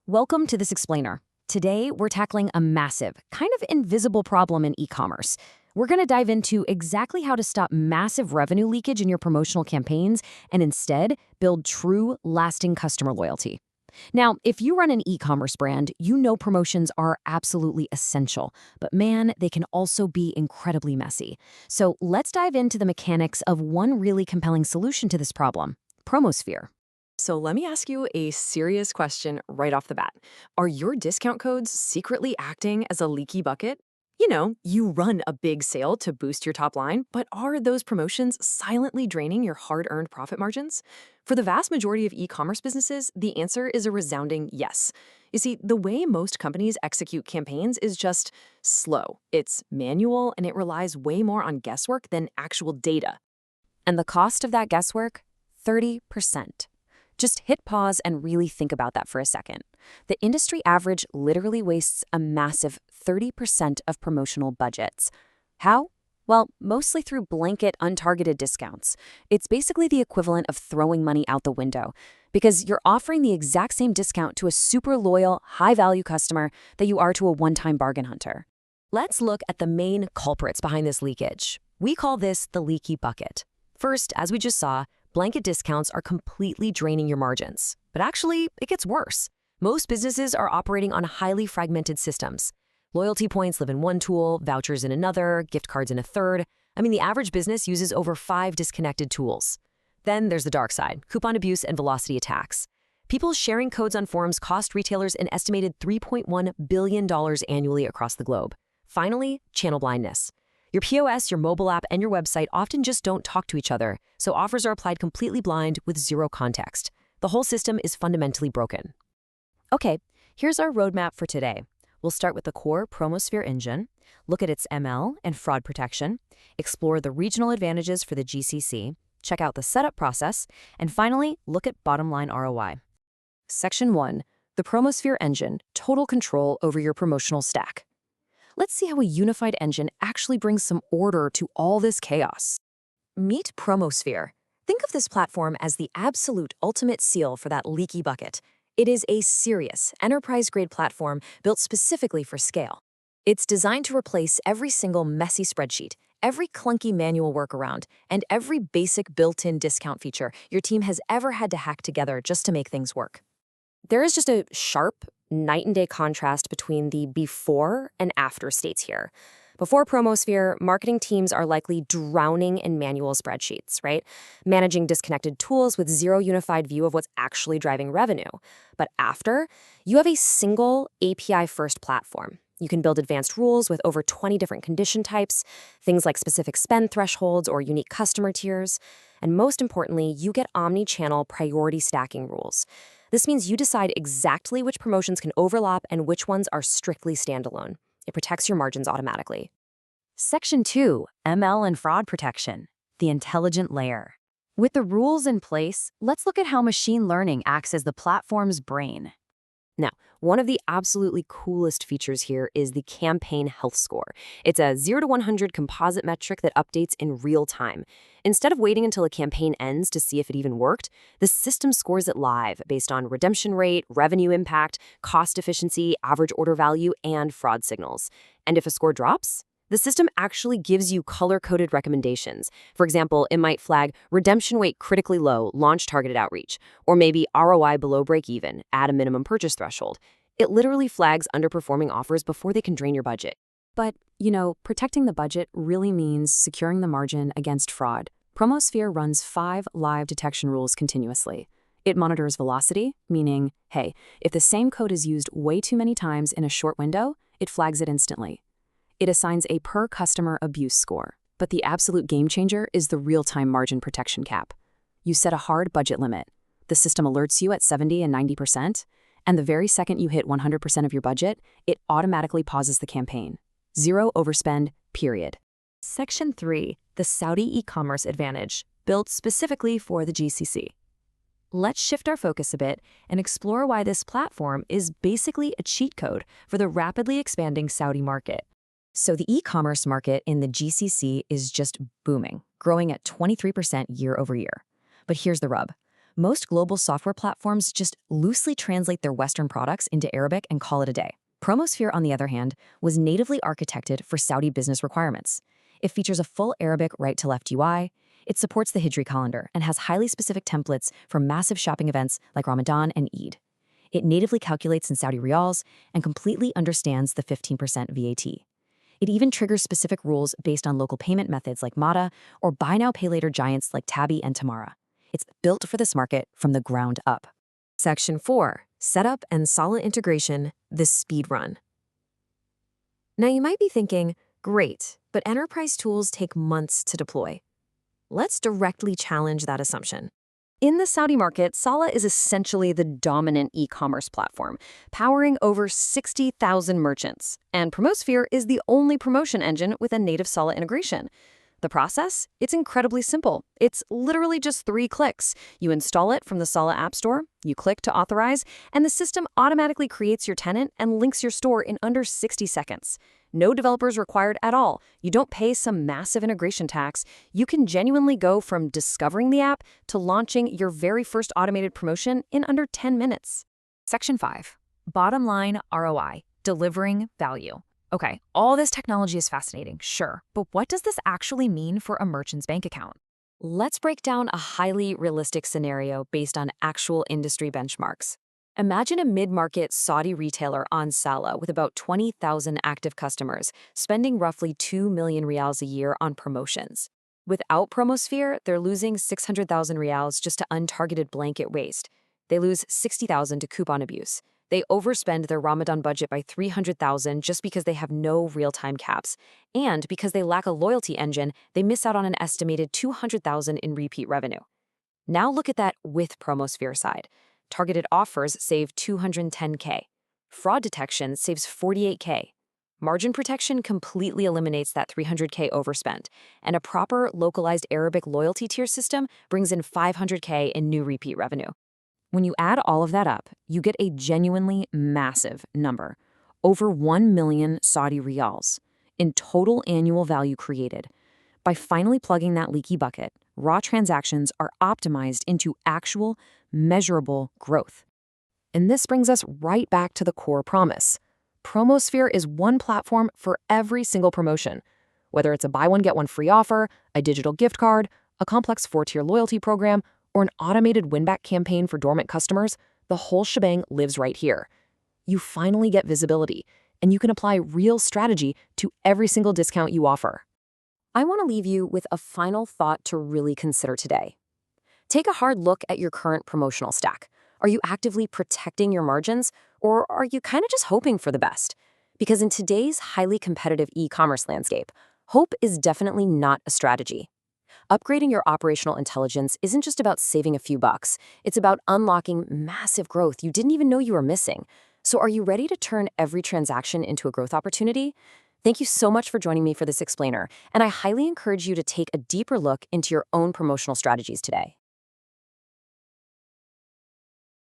Welcome to This Explainer. Today, we're tackling a massive, kind of invisible problem in e-commerce. We're going to dive into exactly how to stop massive revenue leakage in your promotional campaigns and instead build true, lasting customer loyalty. Now, if you run an e-commerce brand, you know promotions are absolutely essential, but man, they can also be incredibly messy. So let's dive into the mechanics of one really compelling solution to this problem, Promosphere. So let me ask you a serious question right off the bat. Are your discount codes secretly acting as a leaky bucket? You run a big sale to boost your top line, but are those promotions silently draining your hard-earned profit margins? For the vast majority of e-commerce businesses, the answer is a resounding yes. You see, the way most companies execute campaigns is just slow. It's manual, and it relies way more on guesswork than actual data. And the cost of that guesswork? 30%. Just hit pause and really think about that for a second. The industry average literally wastes a massive 30% of promotional budgets. How? Well, mostly through blanket, untargeted discounts. It's basically the equivalent of throwing money out the window, because you're offering the exact same discount to a super loyal, high-value customer that you are to a one-time bargain hunter. Let's look at the main culprits behind this leakage. We call this the leaky bucket. First, as we just saw, blanket discounts are completely draining your margins. But actually, it gets worse. Most businesses are operating on highly fragmented systems. Loyalty points live in one tool, vouchers in another, gift cards in a third. The average business uses over 5 disconnected tools. Then there's the dark side, coupon abuse and velocity attacks. People sharing codes on forums cost retailers an estimated $3.1 billion annually across the globe. Finally, channel blindness. Your POS, your mobile app, and your website often just don't talk to each other, so offers are applied completely blind with zero context. The whole system is fundamentally broken. Okay, here's our roadmap for today. We'll start with the core Promosphere engine, look at its ML and fraud protection, explore the regional advantages for the GCC, check out the setup process, and finally, look at bottom line ROI. Section 1, the Promosphere engine, total control over your promotional stack. Let's see how a unified engine actually brings some order to all this chaos. Meet Promosphere. Think of this platform as the absolute ultimate seal for that leaky bucket. It is a serious, enterprise-grade platform built specifically for scale. It's designed to replace every single messy spreadsheet, every clunky manual workaround, and every basic built-in discount feature your team has ever had to hack together just to make things work. There is just a sharp, night and day contrast between the before and after states here. Before Promosphere, marketing teams are likely drowning in manual spreadsheets, right? Managing disconnected tools with zero unified view of what's actually driving revenue. But after, you have a single API-first platform. You can build advanced rules with over 20 different condition types, things like specific spend thresholds or unique customer tiers. And most importantly, you get omni-channel priority stacking rules. This means you decide exactly which promotions can overlap and which ones are strictly standalone. It protects your margins automatically. Section 2, ML and fraud protection, the intelligent layer. With the rules in place, let's look at how machine learning acts as the platform's brain. Now, one of the absolutely coolest features here is the campaign health score. It's a 0 to 100 composite metric that updates in real time. Instead of waiting until a campaign ends to see if it even worked, the system scores it live based on redemption rate, revenue impact, cost efficiency, average order value, and fraud signals. And if a score drops, the system actually gives you color-coded recommendations. For example, it might flag redemption weight critically low, launch targeted outreach, or maybe ROI below break-even, add a minimum purchase threshold. It literally flags underperforming offers before they can drain your budget. But, protecting the budget really means securing the margin against fraud. Promosphere runs 5 live detection rules continuously. It monitors velocity, meaning, hey, if the same code is used way too many times in a short window, it flags it instantly. It assigns a per-customer abuse score, but the absolute game changer is the real-time margin protection cap. You set a hard budget limit. The system alerts you at 70 and 90%, and the very second you hit 100% of your budget, it automatically pauses the campaign. Zero overspend, period. Section 3, the Saudi e-commerce advantage, built specifically for the GCC. Let's shift our focus a bit and explore why this platform is basically a cheat code for the rapidly expanding Saudi market. So the e-commerce market in the GCC is just booming, growing at 23% year over year. But here's the rub. Most global software platforms just loosely translate their Western products into Arabic and call it a day. Promosphere, on the other hand, was natively architected for Saudi business requirements. It features a full Arabic right-to-left UI. It supports the Hijri calendar and has highly specific templates for massive shopping events like Ramadan and Eid. It natively calculates in Saudi riyals and completely understands the 15% VAT. It even triggers specific rules based on local payment methods like Mada or buy now pay later giants like Tabi and Tamara. It's built for this market from the ground up. Section 4. Setup and solid integration, the speed run. Now you might be thinking, great, but enterprise tools take months to deploy. Let's directly challenge that assumption. In the Saudi market, Sala is essentially the dominant e-commerce platform, powering over 60,000 merchants. And Promosphere is the only promotion engine with a native Sala integration. The process? It's incredibly simple. It's literally just 3 clicks. You install it from the Sala App Store, you click to authorize, and the system automatically creates your tenant and links your store in under 60 seconds. No developers required at all. You don't pay some massive integration tax. You can genuinely go from discovering the app to launching your very first automated promotion in under 10 minutes. Section 5. Bottom line ROI, delivering value. Okay, all this technology is fascinating, sure, but what does this actually mean for a merchant's bank account? Let's break down a highly realistic scenario based on actual industry benchmarks. Imagine a mid-market Saudi retailer on Sala with about 20,000 active customers, spending roughly 2 million riyals a year on promotions. Without Promosphere, they're losing 600,000 riyals just to untargeted blanket waste. They lose 60,000 to coupon abuse. They overspend their Ramadan budget by 300,000 just because they have no real-time caps. And because they lack a loyalty engine, they miss out on an estimated 200,000 in repeat revenue. Now look at that with Promosphere side. Targeted offers save 210K. Fraud detection saves 48K. Margin protection completely eliminates that 300K overspend. And a proper localized Arabic loyalty tier system brings in 500K in new repeat revenue. When you add all of that up, you get a genuinely massive number. Over 1 million Saudi riyals in total annual value created. By finally plugging that leaky bucket, raw transactions are optimized into actual, measurable growth. And this brings us right back to the core promise. Promosphere is one platform for every single promotion. Whether it's a buy one, get one free offer, a digital gift card, a complex 4-tier loyalty program, or an automated win-back campaign for dormant customers, the whole shebang lives right here. You finally get visibility, and you can apply real strategy to every single discount you offer. I want to leave you with a final thought to really consider today. Take a hard look at your current promotional stack. Are you actively protecting your margins, or are you kind of just hoping for the best? Because in today's highly competitive e-commerce landscape, hope is definitely not a strategy. Upgrading your operational intelligence isn't just about saving a few bucks. It's about unlocking massive growth you didn't even know you were missing. So are you ready to turn every transaction into a growth opportunity? Thank you so much for joining me for this explainer, and I highly encourage you to take a deeper look into your own promotional strategies today.